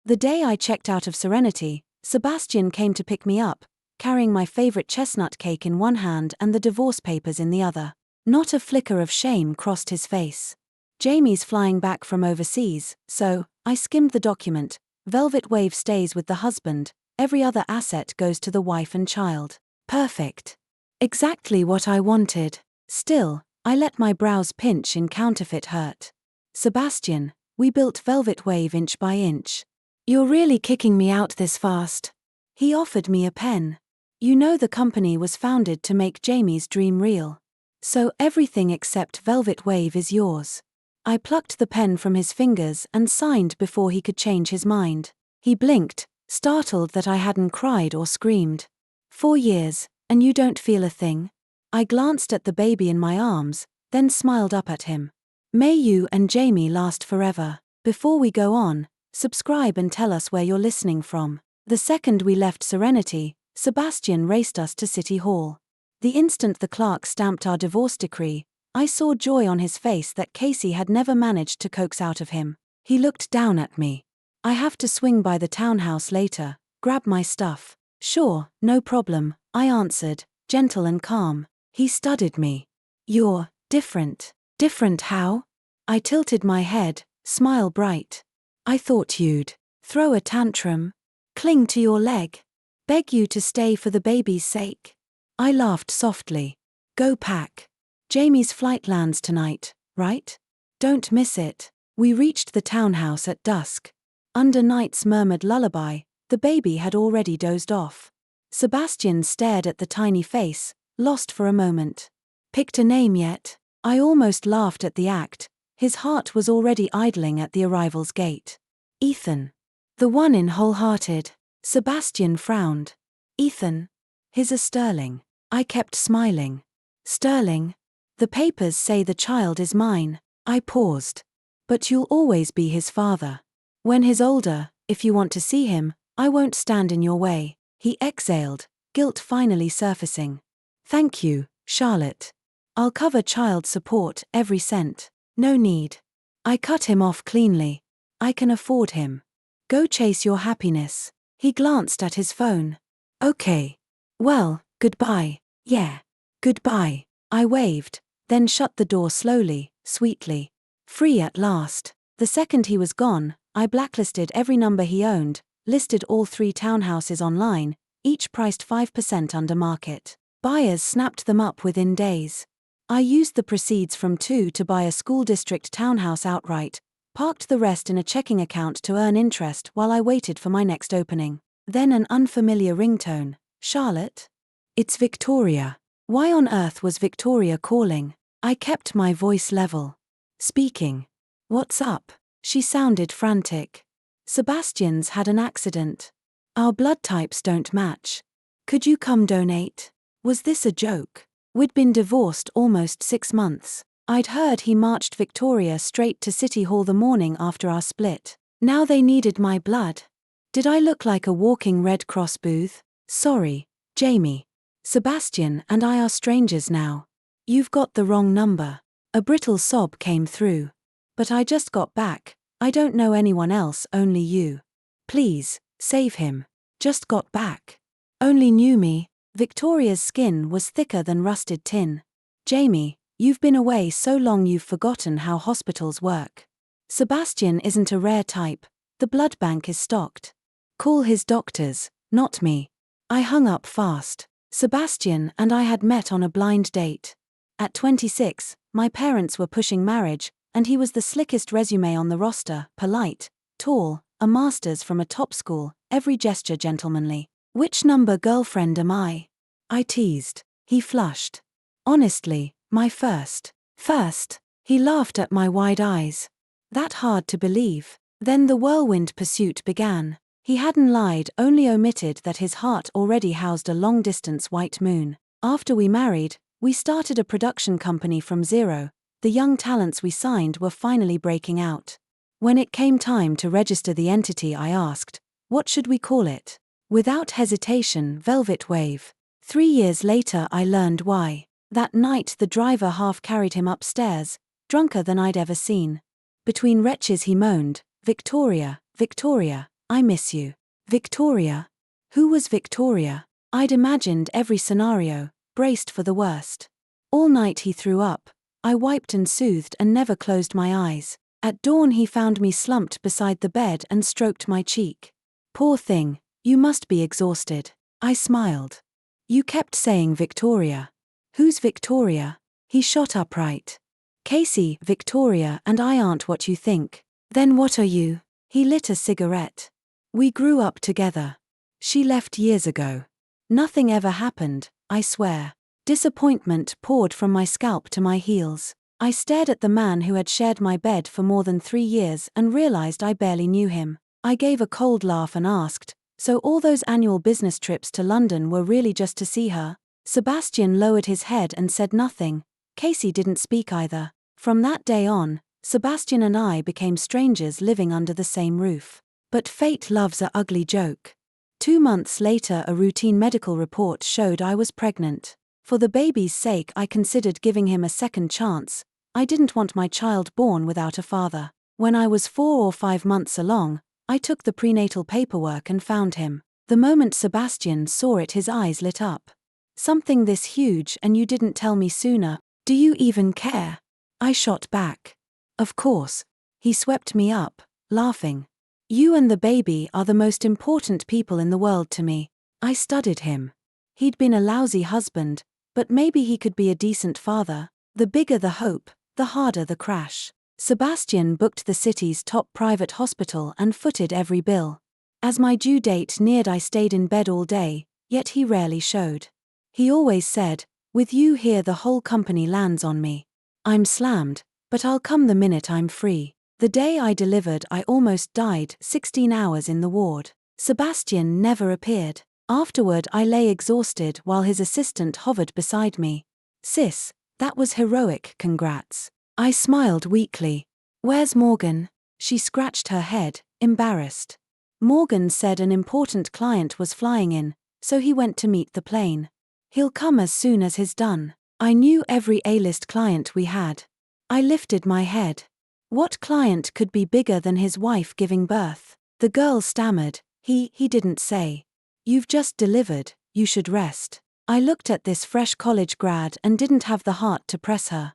The day I checked out of Serenity, Sebastian came to pick me up, carrying my favorite chestnut cake in one hand and the divorce papers in the other. Not a flicker of shame crossed his face. Jamie's flying back from overseas, so I skimmed the document. Velvet Wave stays with the husband, every other asset goes to the wife and child. Perfect. Exactly what I wanted. Still, I let my brows pinch in counterfeit hurt. Sebastian, we built Velvet Wave inch by inch. You're really kicking me out this fast. He offered me a pen. You know the company was founded to make Jamie's dream real. So everything except Velvet Wave is yours. I plucked the pen from his fingers and signed before he could change his mind. He blinked, startled that I hadn't cried or screamed. 4 years, and you don't feel a thing? I glanced at the baby in my arms, then smiled up at him. May you and Jamie last forever. Before we go on, subscribe and tell us where you're listening from. The second we left Serenity, Sebastian raced us to City Hall. The instant the clerk stamped our divorce decree, I saw joy on his face that Casey had never managed to coax out of him. He looked down at me. I have to swing by the townhouse later, grab my stuff. Sure, no problem, I answered, gentle and calm. He studied me. You're different. Different how? I tilted my head, smile bright. I thought you'd throw a tantrum, cling to your leg, beg you to stay for the baby's sake. I laughed softly. Go pack. Jamie's flight lands tonight, right? Don't miss it. We reached the townhouse at dusk. Under night's murmured lullaby, the baby had already dozed off. Sebastian stared at the tiny face, lost for a moment. Picked a name yet? I almost laughed at the act. His heart was already idling at the arrival's gate. Ethan. The one in Wholehearted. Sebastian frowned. Ethan. His a Sterling. I kept smiling. Sterling. The papers say the child is mine. I paused. But you'll always be his father. When he's older, if you want to see him, I won't stand in your way. He exhaled, guilt finally surfacing. Thank you, Charlotte. I'll cover child support, every cent. No need. I cut him off cleanly. I can afford him. Go chase your happiness. He glanced at his phone. Okay. Well, goodbye. Yeah. Goodbye. I waved, then shut the door slowly, sweetly. Free at last. The second he was gone, I blacklisted every number he owned, listed all 3 townhouses online, each priced 5% under market. Buyers snapped them up within days. I used the proceeds from 2 to buy a school district townhouse outright, parked the rest in a checking account to earn interest while I waited for my next opening. Then an unfamiliar ringtone. Charlotte? It's Victoria. Why on earth was Victoria calling? I kept my voice level. Speaking. What's up? She sounded frantic. Sebastian's had an accident. Our blood types don't match. Could you come donate? Was this a joke? We'd been divorced almost 6 months. I'd heard he marched Victoria straight to City Hall the morning after our split. Now they needed my blood. Did I look like a walking Red Cross booth? Sorry, Jamie. Sebastian and I are strangers now. You've got the wrong number. A brittle sob came through. But I just got back. I don't know anyone else, only you. Please, save him. Just got back. Only knew me. Victoria's skin was thicker than rusted tin. Jamie, you've been away so long you've forgotten how hospitals work. Sebastian isn't a rare type. The blood bank is stocked. Call his doctors, not me. I hung up fast. Sebastian and I had met on a blind date. At 26, my parents were pushing marriage, and he was the slickest resume on the roster, polite, tall, a master's from a top school, every gesture gentlemanly. Which number girlfriend am I? I teased. He flushed. Honestly, my first. First? He laughed at my wide eyes. That hard to believe. Then the whirlwind pursuit began. He hadn't lied, only omitted that his heart already housed a long-distance white moon. After we married, we started a production company from zero. The young talents we signed were finally breaking out. When it came time to register the entity, I asked, what should we call it? Without hesitation, Velvet Wave. 3 years later I learned why. That night the driver half carried him upstairs, drunker than I'd ever seen. Between retches he moaned, Victoria, Victoria, I miss you. Victoria? Who was Victoria? I'd imagined every scenario, braced for the worst. All night he threw up. I wiped and soothed and never closed my eyes. At dawn he found me slumped beside the bed and stroked my cheek. Poor thing, you must be exhausted. I smiled. You kept saying Victoria. Who's Victoria? He shot upright. Casey, Victoria and I aren't what you think. Then what are you? He lit a cigarette. We grew up together. She left years ago. Nothing ever happened, I swear. Disappointment poured from my scalp to my heels. I stared at the man who had shared my bed for more than 3 years and realized I barely knew him. I gave a cold laugh and asked, so all those annual business trips to London were really just to see her? Sebastian lowered his head and said nothing. Casey didn't speak either. From that day on, Sebastian and I became strangers living under the same roof. But fate loves a ugly joke. 2 months later, a routine medical report showed I was pregnant. For the baby's sake, I considered giving him a second chance. I didn't want my child born without a father. When I was 4 or 5 months along, I took the prenatal paperwork and found him. The moment Sebastian saw it, his eyes lit up. Something this huge and you didn't tell me sooner. Do you even care? I shot back. Of course. He swept me up, laughing. You and the baby are the most important people in the world to me. I studied him. He'd been a lousy husband, but maybe he could be a decent father. The bigger the hope, the harder the crash. Sebastian booked the city's top private hospital and footed every bill. As my due date neared, I stayed in bed all day, yet he rarely showed. He always said, with you here the whole company lands on me. I'm slammed, but I'll come the minute I'm free. The day I delivered I almost died, 16 hours in the ward. Sebastian never appeared. Afterward I lay exhausted while his assistant hovered beside me. Sis, that was heroic, congrats. I smiled weakly. Where's Morgan? She scratched her head, embarrassed. Morgan said an important client was flying in, so he went to meet the plane. He'll come as soon as he's done. I knew every A-list client we had. I lifted my head. What client could be bigger than his wife giving birth? The girl stammered. He didn't say. You've just delivered, you should rest. I looked at this fresh college grad and didn't have the heart to press her.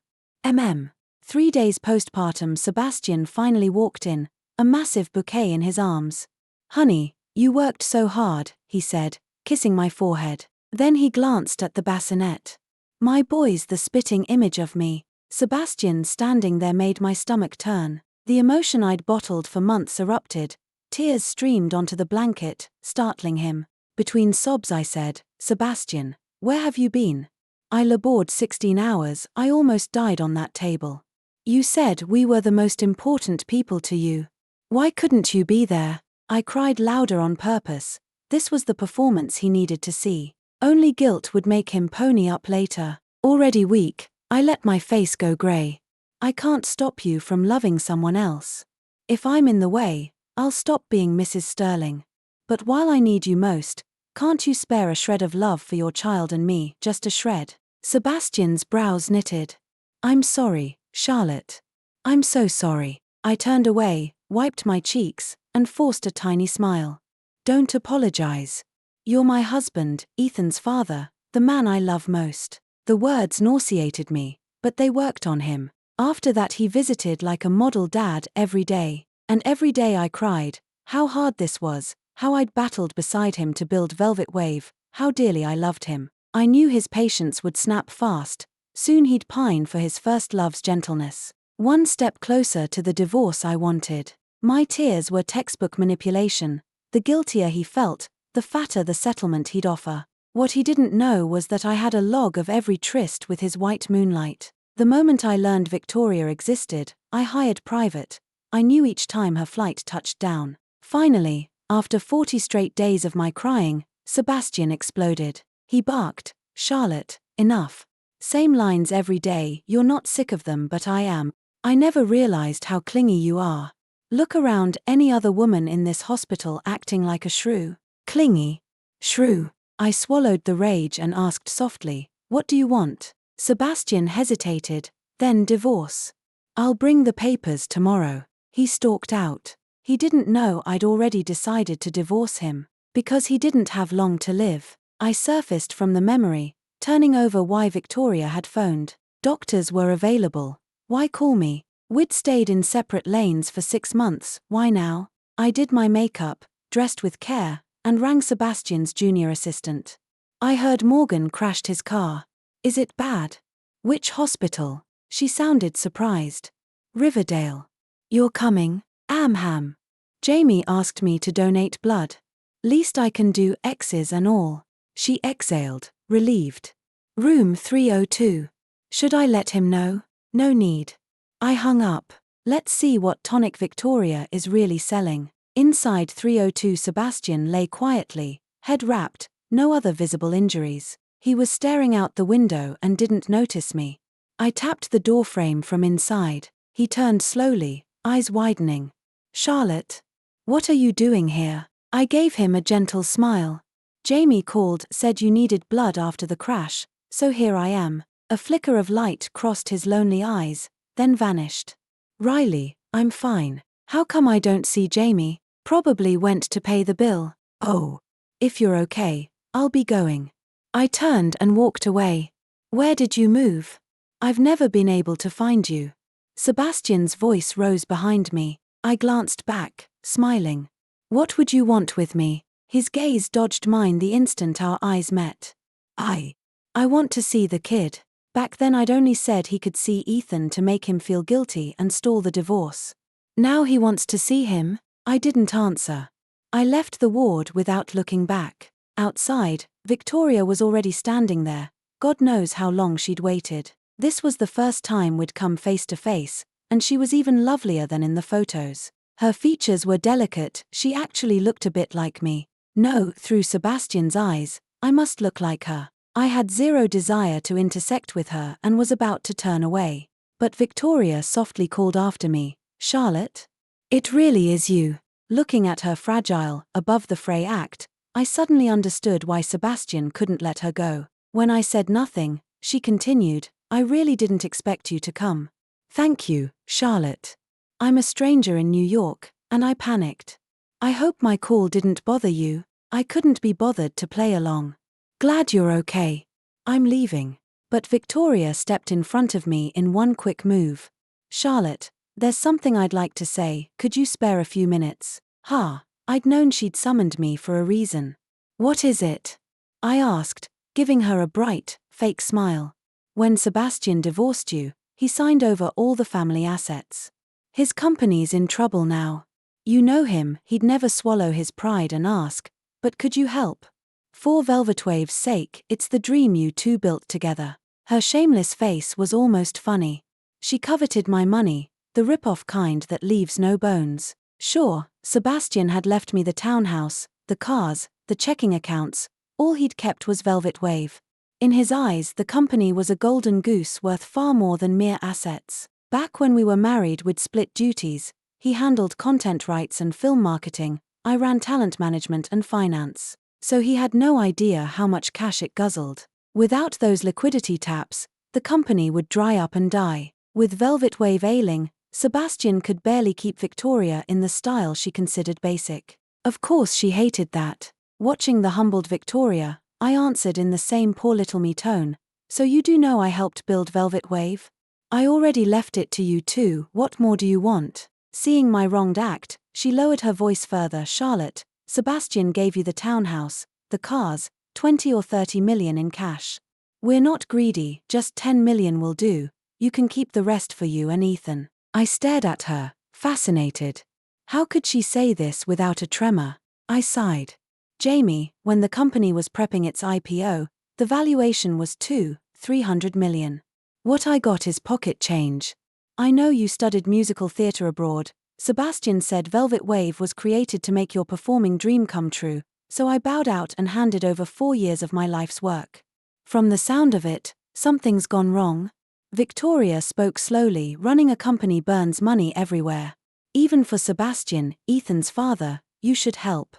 3 days postpartum, Sebastian finally walked in, a massive bouquet in his arms. Honey, you worked so hard, he said, kissing my forehead. Then he glanced at the bassinet. My boy's the spitting image of me. Sebastian standing there made my stomach turn. The emotion I'd bottled for months erupted. Tears streamed onto the blanket, startling him. Between sobs I said, Sebastian, where have you been? I labored 16 hours, I almost died on that table. You said we were the most important people to you. Why couldn't you be there? I cried louder on purpose. This was the performance he needed to see. Only guilt would make him pony up later. Already weak, I let my face go grey. I can't stop you from loving someone else. If I'm in the way, I'll stop being Mrs. Sterling. But while I need you most, can't you spare a shred of love for your child and me, just a shred? Sebastian's brows knitted. I'm sorry, Charlotte. I'm so sorry. I turned away, wiped my cheeks, and forced a tiny smile. Don't apologize. You're my husband, Ethan's father, the man I love most. The words nauseated me, but they worked on him. After that he visited like a model dad every day. And every day I cried, how hard this was, how I'd battled beside him to build Velvet Wave, how dearly I loved him. I knew his patience would snap fast, soon he'd pine for his first love's gentleness. One step closer to the divorce I wanted. My tears were textbook manipulation. The guiltier he felt, the fatter the settlement he'd offer. What he didn't know was that I had a log of every tryst with his white moonlight. The moment I learned Victoria existed, I hired private. I knew each time her flight touched down. Finally, after 40 straight days of my crying, Sebastian exploded. He barked, Charlotte, enough. Same lines every day, you're not sick of them but I am. I never realized how clingy you are. Look around, any other woman in this hospital acting like a shrew. Clingy? Shrew. I swallowed the rage and asked softly, what do you want? Sebastian hesitated, then divorce. I'll bring the papers tomorrow. He stalked out. He didn't know I'd already decided to divorce him, because he didn't have long to live. I surfaced from the memory, turning over why Victoria had phoned. Doctors were available. Why call me? We'd stayed in separate lanes for 6 months, why now? I did my makeup, dressed with care, and rang Sebastian's junior assistant. I heard Morgan crashed his car. Is it bad? Which hospital? She sounded surprised. Riverdale. You're coming? Amham. Jamie asked me to donate blood. Least I can do, X's and all. She exhaled, relieved. Room 302. Should I let him know? No need. I hung up. Let's see what tonic Victoria is really selling. Inside 302, Sebastian lay quietly, head wrapped, no other visible injuries. He was staring out the window and didn't notice me. I tapped the doorframe from inside. He turned slowly, eyes widening. Charlotte? What are you doing here? I gave him a gentle smile. Jamie called, said you needed blood after the crash, so here I am. A flicker of light crossed his lonely eyes, then vanished. Riley, I'm fine. How come I don't see Jamie? Probably went to pay the bill. Oh. If you're okay, I'll be going. I turned and walked away. Where did you move? I've never been able to find you. Sebastian's voice rose behind me. I glanced back, smiling. What would you want with me? His gaze dodged mine the instant our eyes met. I want to see the kid. Back then I'd only said he could see Ethan to make him feel guilty and stall the divorce. Now he wants to see him? I didn't answer. I left the ward without looking back. Outside, Victoria was already standing there. God knows how long she'd waited. This was the first time we'd come face to face, and she was even lovelier than in the photos. Her features were delicate, she actually looked a bit like me. No, through Sebastian's eyes, I must look like her. I had zero desire to intersect with her and was about to turn away. But Victoria softly called after me, Charlotte? It really is you. Looking at her fragile, above-the-fray act, I suddenly understood why Sebastian couldn't let her go. When I said nothing, she continued, I really didn't expect you to come. Thank you, Charlotte. I'm a stranger in New York, and I panicked. I hope my call didn't bother you. I couldn't be bothered to play along. Glad you're okay. I'm leaving. But Victoria stepped in front of me in one quick move. Charlotte, there's something I'd like to say, could you spare a few minutes? I'd known she'd summoned me for a reason. What is it? I asked, giving her a bright, fake smile. When Sebastian divorced you, he signed over all the family assets. His company's in trouble now. You know him, he'd never swallow his pride and ask, but could you help? For Velvet Wave's sake, it's the dream you two built together. Her shameless face was almost funny. She coveted my money, the rip-off kind that leaves no bones. Sure, Sebastian had left me the townhouse, the cars, the checking accounts, all he'd kept was Velvet Wave. In his eyes, the company was a golden goose worth far more than mere assets. Back when we were married, we'd split duties. He handled content rights and film marketing, I ran talent management and finance. So he had no idea how much cash it guzzled. Without those liquidity taps, the company would dry up and die. With Velvet Wave ailing, Sebastian could barely keep Victoria in the style she considered basic. Of course she hated that. Watching the humbled Victoria, I answered in the same poor little me tone, so you do know I helped build Velvet Wave? I already left it to you too, what more do you want? Seeing my wronged act, she lowered her voice further. Charlotte, Sebastian gave you the townhouse, the cars, 20 or 30 million in cash. We're not greedy, just 10 million will do, you can keep the rest for you and Ethan. I stared at her, fascinated. How could she say this without a tremor? I sighed. Jamie, when the company was prepping its IPO, the valuation was 300 million. What I got is pocket change. I know you studied musical theatre abroad. Sebastian said Velvet Wave was created to make your performing dream come true, so I bowed out and handed over 4 years of my life's work. From the sound of it, something's gone wrong. Victoria spoke slowly. Running a company burns money everywhere. Even for Sebastian, Ethan's father, you should help.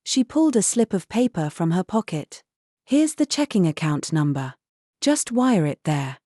She pulled a slip of paper from her pocket. Here's the checking account number. Just wire it there.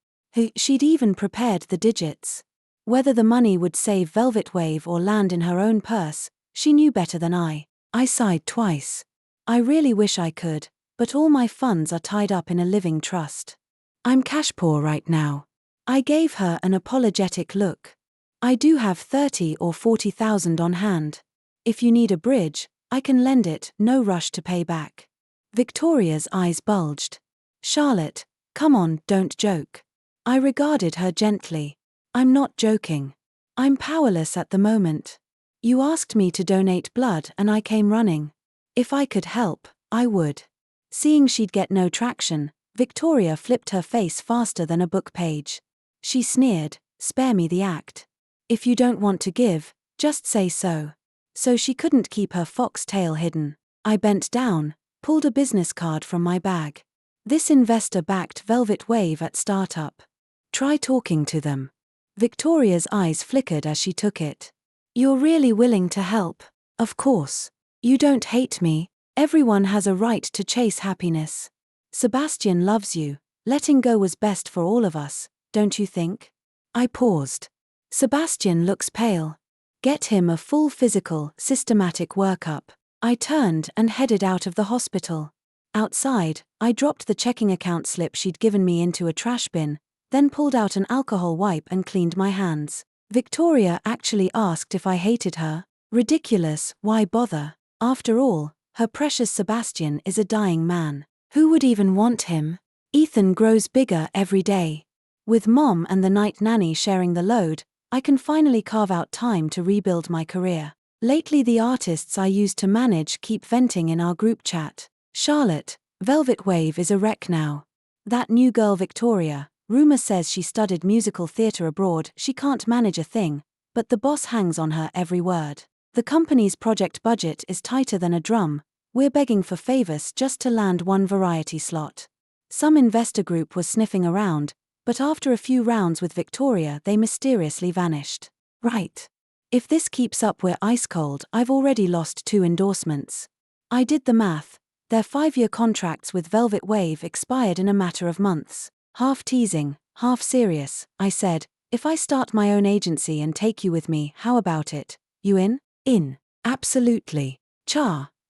She'd even prepared the digits. Whether the money would save Velvet Wave or land in her own purse, She knew better than I. I sighed twice. I really wish I could, but all my funds are tied up in a living trust. I'm cash poor right now. I gave her an apologetic look. I do have 30 or 40,000 on hand. If you need a bridge, I can lend it, no rush to pay back. Victoria's eyes bulged. Charlotte, come on, don't joke. I regarded her gently. I'm not joking. I'm powerless at the moment. You asked me to donate blood and I came running. If I could help, I would. Seeing she'd get no traction, Victoria flipped her face faster than a book page. She sneered, spare me the act. If you don't want to give, just say so. So she couldn't keep her fox tail hidden. I bent down, pulled a business card from my bag. This investor-backed Velvet Wave at startup. Try talking to them. Victoria's eyes flickered as she took it. You're really willing to help? Of course. You don't hate me. Everyone has a right to chase happiness. Sebastian loves you. Letting go was best for all of us, don't you think? I paused. Sebastian looks pale. Get him a full physical, systematic workup. I turned and headed out of the hospital. Outside, I dropped the checking account slip she'd given me into a trash bin, then pulled out an alcohol wipe and cleaned my hands. Victoria actually asked if I hated her. Ridiculous, why bother? After all, her precious Sebastian is a dying man. Who would even want him? Ethan grows bigger every day. With Mom and the night nanny sharing the load, I can finally carve out time to rebuild my career. Lately the artists I used to manage keep venting in our group chat. Charlotte, Velvet Wave is a wreck now. That new girl Victoria, rumor says she studied musical theatre abroad, she can't manage a thing, but the boss hangs on her every word. The company's project budget is tighter than a drum, we're begging for favors just to land one variety slot. Some investor group was sniffing around, but after a few rounds with Victoria they mysteriously vanished. Right. If this keeps up we're ice cold, I've already lost 2 endorsements. I did the math, their 5-year contracts with Velvet Wave expired in a matter of months. Half teasing, half serious, I said, if I start my own agency and take you with me, how about it? You in? In. Absolutely.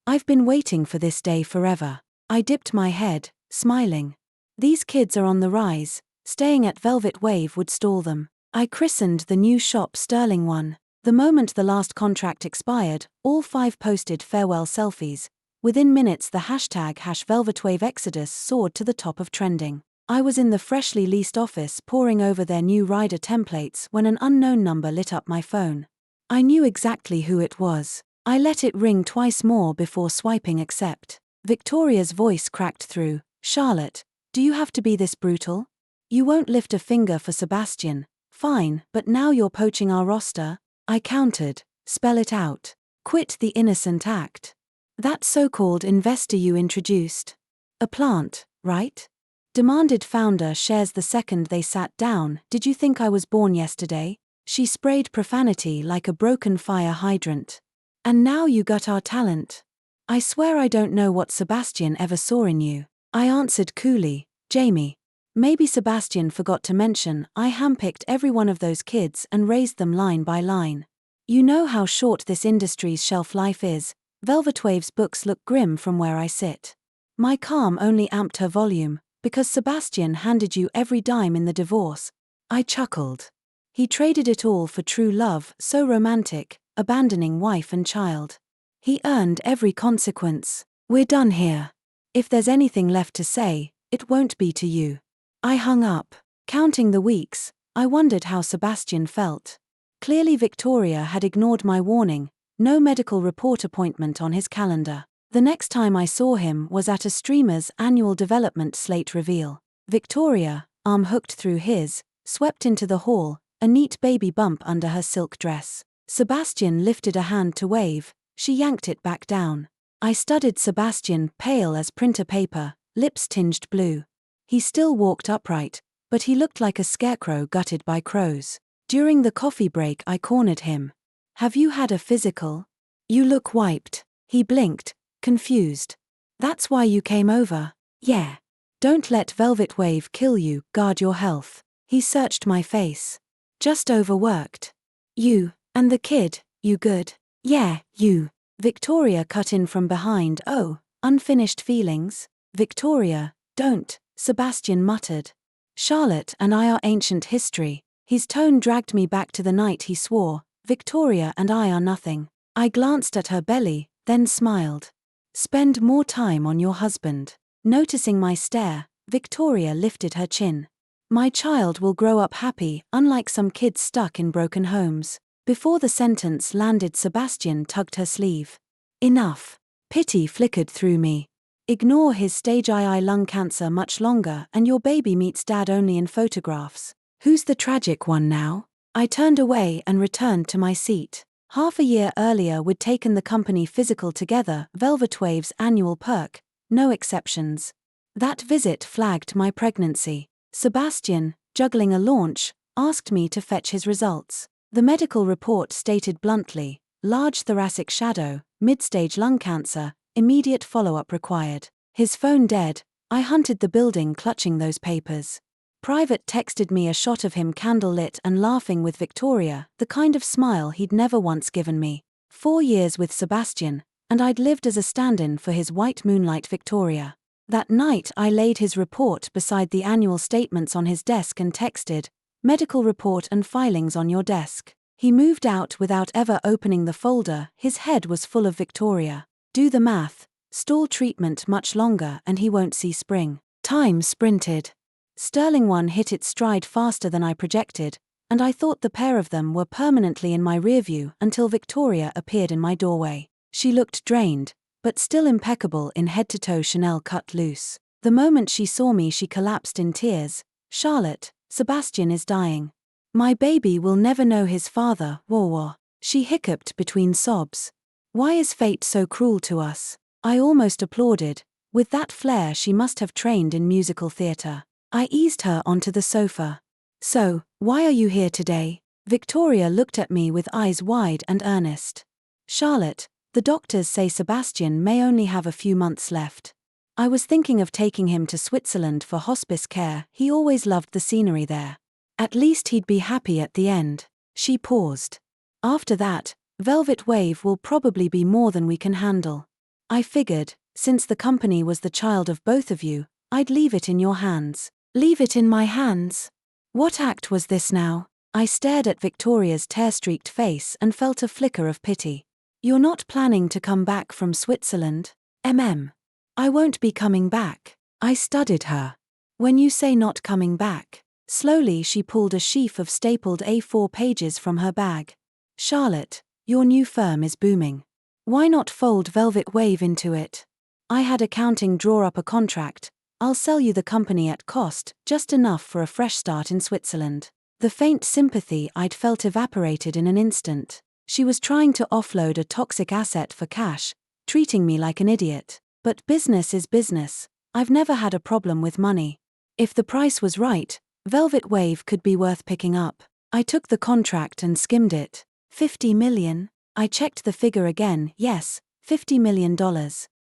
I've been waiting for this day forever. I dipped my head, smiling. These kids are on the rise, staying at Velvet Wave would stall them. I christened the new shop Sterling One. The moment the last contract expired, all 5 posted farewell selfies. Within minutes the hashtag #VelvetWaveExodus soared to the top of trending. I was in the freshly leased office poring over their new rider templates when an unknown number lit up my phone. I knew exactly who it was. I let it ring twice more before swiping accept. Victoria's voice cracked through. Charlotte, do you have to be this brutal? You won't lift a finger for Sebastian. Fine, but now you're poaching our roster? I countered. Spell it out. Quit the innocent act. That so-called investor you introduced. A plant, right? Demanded founder shares the second they sat down. Did you think I was born yesterday? She sprayed profanity like a broken fire hydrant. And now you got our talent. I swear I don't know what Sebastian ever saw in you. I answered coolly, Jamie. Maybe Sebastian forgot to mention I handpicked every one of those kids and raised them line by line. You know how short this industry's shelf life is. Velvet Wave's books look grim from where I sit. My calm only amped her volume, because Sebastian handed you every dime in the divorce. I chuckled. He traded it all for true love, so romantic, abandoning wife and child. He earned every consequence. We're done here. If there's anything left to say, it won't be to you. I hung up. Counting the weeks, I wondered how Sebastian felt. Clearly Victoria had ignored my warning, no medical report appointment on his calendar. The next time I saw him was at a streamer's annual development slate reveal. Victoria, arm hooked through his, swept into the hall, a neat baby bump under her silk dress. Sebastian lifted a hand to wave, she yanked it back down. I studied Sebastian, pale as printer paper, lips tinged blue. He still walked upright, but he looked like a scarecrow gutted by crows. During the coffee break I cornered him. Have you had a physical? You look wiped. He blinked, confused. That's why you came over? Yeah. Don't let Velvet Wave kill you, guard your health. He searched my face. Just overworked. You, and the kid, you good? Yeah, you. Victoria cut in from behind. Oh, unfinished feelings? Victoria, don't, Sebastian muttered. Charlotte and I are ancient history. His tone dragged me back to the night he swore, Victoria and I are nothing. I glanced at her belly, then smiled. Spend more time on your husband. Noticing my stare, Victoria lifted her chin. My child will grow up happy, unlike some kids stuck in broken homes. Before the sentence landed, Sebastian tugged her sleeve. Enough. Pity flickered through me. Ignore his stage II lung cancer much longer and your baby meets dad only in photographs. Who's the tragic one now? I turned away and returned to my seat. Half a year earlier we'd taken the company physical together, Velvet Wave's annual perk, no exceptions. That visit flagged my pregnancy. Sebastian, juggling a launch, asked me to fetch his results. The medical report stated bluntly, large thoracic shadow, mid-stage lung cancer, immediate follow-up required. His phone dead, I hunted the building clutching those papers. Private texted me a shot of him candle-lit and laughing with Victoria, the kind of smile he'd never once given me. 4 years with Sebastian, and I'd lived as a stand-in for his white moonlight Victoria. That night I laid his report beside the annual statements on his desk and texted, medical report and filings on your desk. He moved out without ever opening the folder, his head was full of Victoria. Do the math, stall treatment much longer and he won't see spring. Time sprinted. Sterling 1 hit its stride faster than I projected, and I thought the pair of them were permanently in my rearview until Victoria appeared in my doorway. She looked drained, but still impeccable in head-to-toe Chanel cut loose. The moment she saw me she collapsed in tears. Charlotte, Sebastian is dying. My baby will never know his father, wah. She hiccuped between sobs. Why is fate so cruel to us? I almost applauded. With that flair she must have trained in musical theatre. I eased her onto the sofa. So, why are you here today? Victoria looked at me with eyes wide and earnest. Charlotte, the doctors say Sebastian may only have a few months left. I was thinking of taking him to Switzerland for hospice care, he always loved the scenery there. At least he'd be happy at the end. She paused. After that, Velvet Wave will probably be more than we can handle. I figured, since the company was the child of both of you, I'd leave it in your hands. Leave it in my hands? What act was this now? I stared at Victoria's tear-streaked face and felt a flicker of pity. You're not planning to come back from Switzerland? I won't be coming back. I studied her. When you say not coming back. Slowly she pulled a sheaf of stapled A4 pages from her bag. Charlotte, your new firm is booming. Why not fold Velvet Wave into it? I had accounting draw up a contract. I'll sell you the company at cost, just enough for a fresh start in Switzerland. The faint sympathy I'd felt evaporated in an instant. She was trying to offload a toxic asset for cash, treating me like an idiot. But business is business. I've never had a problem with money. If the price was right, Velvet Wave could be worth picking up. I took the contract and skimmed it. $50 million? I checked the figure again, yes, $50 million.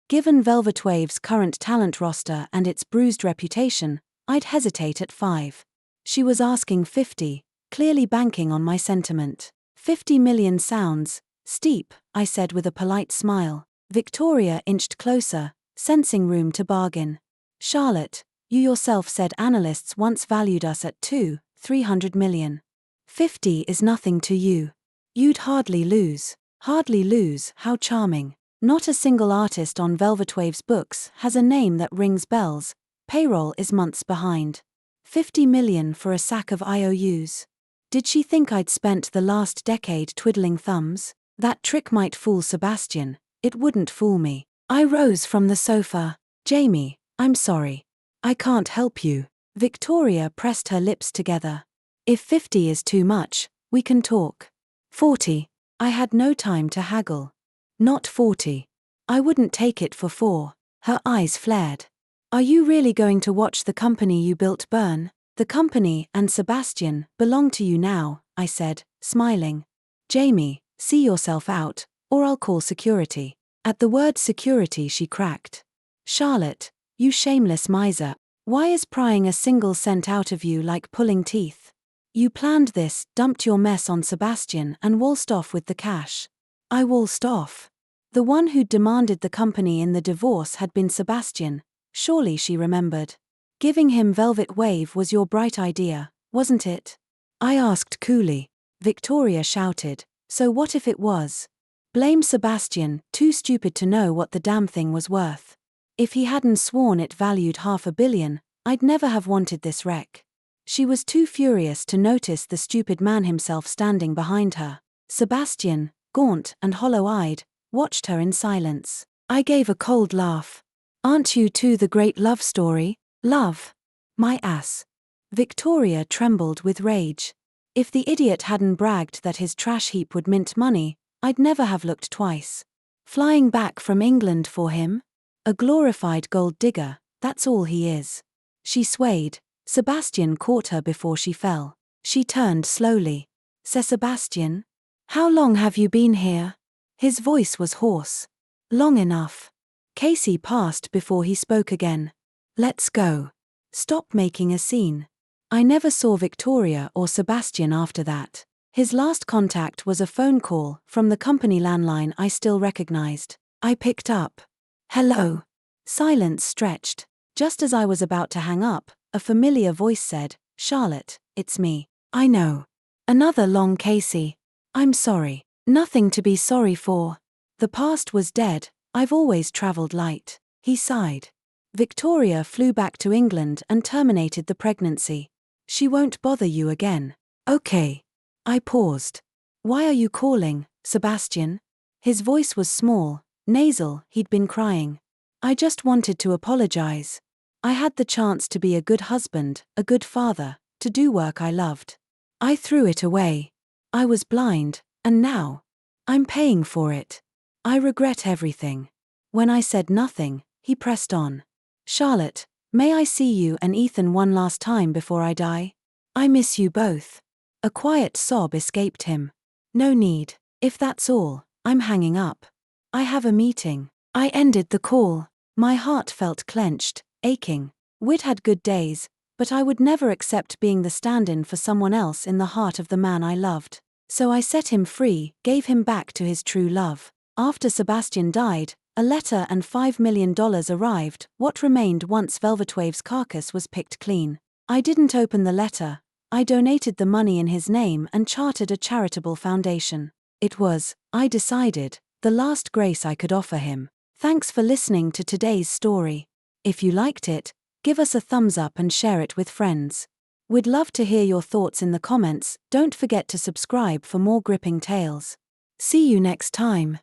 Given Velvet Wave's current talent roster and its bruised reputation, I'd hesitate at 5. She was asking 50, clearly banking on my sentiment. 50 million sounds steep, I said with a polite smile. Victoria inched closer, sensing room to bargain. Charlotte, you yourself said analysts once valued us at 300 million. 50 is nothing to you. You'd hardly lose. Hardly lose, how charming. Not a single artist on Velvet Wave's books has a name that rings bells. Payroll is months behind. 50 million for a sack of IOUs. Did she think I'd spent the last decade twiddling thumbs? That trick might fool Sebastian. It wouldn't fool me. I rose from the sofa. Jamie, I'm sorry. I can't help you. Victoria pressed her lips together. If 50 is too much, we can talk. 40. I had no time to haggle. Not 40. I wouldn't take it for 4. Her eyes flared. Are you really going to watch the company you built burn? The company and Sebastian belong to you now, I said, smiling. Jamie, see yourself out, or I'll call security. At the word security she cracked. Charlotte, you shameless miser. Why is prying a single cent out of you like pulling teeth? You planned this, dumped your mess on Sebastian and waltzed off with the cash. I waltzed off. The one who'd demanded the company in the divorce had been Sebastian, surely she remembered. Giving him Velvet Wave was your bright idea, wasn't it? I asked coolly. Victoria shouted, so what if it was? Blame Sebastian, too stupid to know what the damn thing was worth. If he hadn't sworn it valued $500 million, I'd never have wanted this wreck. She was too furious to notice the stupid man himself standing behind her. Sebastian, gaunt and hollow-eyed, watched her in silence. I gave a cold laugh. Aren't you two the great love story? Love? My ass. Victoria trembled with rage. If the idiot hadn't bragged that his trash heap would mint money, I'd never have looked twice. Flying back from England for him? A glorified gold digger, that's all he is. She swayed. Sebastian caught her before she fell. She turned slowly. Sebastian? How long have you been here? His voice was hoarse. Long enough. Casey passed before he spoke again. Let's go. Stop making a scene. I never saw Victoria or Sebastian after that. His last contact was a phone call from the company landline I still recognized. I picked up. Hello. Silence stretched. Just as I was about to hang up, a familiar voice said, Charlotte, it's me. I know. Another long Casey. I'm sorry. Nothing to be sorry for. The past was dead, I've always traveled light. He sighed. Victoria flew back to England and terminated the pregnancy. She won't bother you again. Okay. I paused. Why are you calling, Sebastian? His voice was small, nasal, he'd been crying. I just wanted to apologize. I had the chance to be a good husband, a good father, to do work I loved. I threw it away. I was blind, and now I'm paying for it. I regret everything. When I said nothing, he pressed on. Charlotte, may I see you and Ethan one last time before I die? I miss you both. A quiet sob escaped him. No need. If that's all, I'm hanging up. I have a meeting. I ended the call. My heart felt clenched, aching. We'd had good days, but I would never accept being the stand-in for someone else in the heart of the man I loved. So I set him free, gave him back to his true love. After Sebastian died, a letter and $5 million arrived, what remained once Velvetwave's carcass was picked clean. I didn't open the letter. I donated the money in his name and chartered a charitable foundation. It was, I decided, the last grace I could offer him. Thanks for listening to today's story. If you liked it, give us a thumbs up and share it with friends. We'd love to hear your thoughts in the comments. Don't forget to subscribe for more gripping tales. See you next time.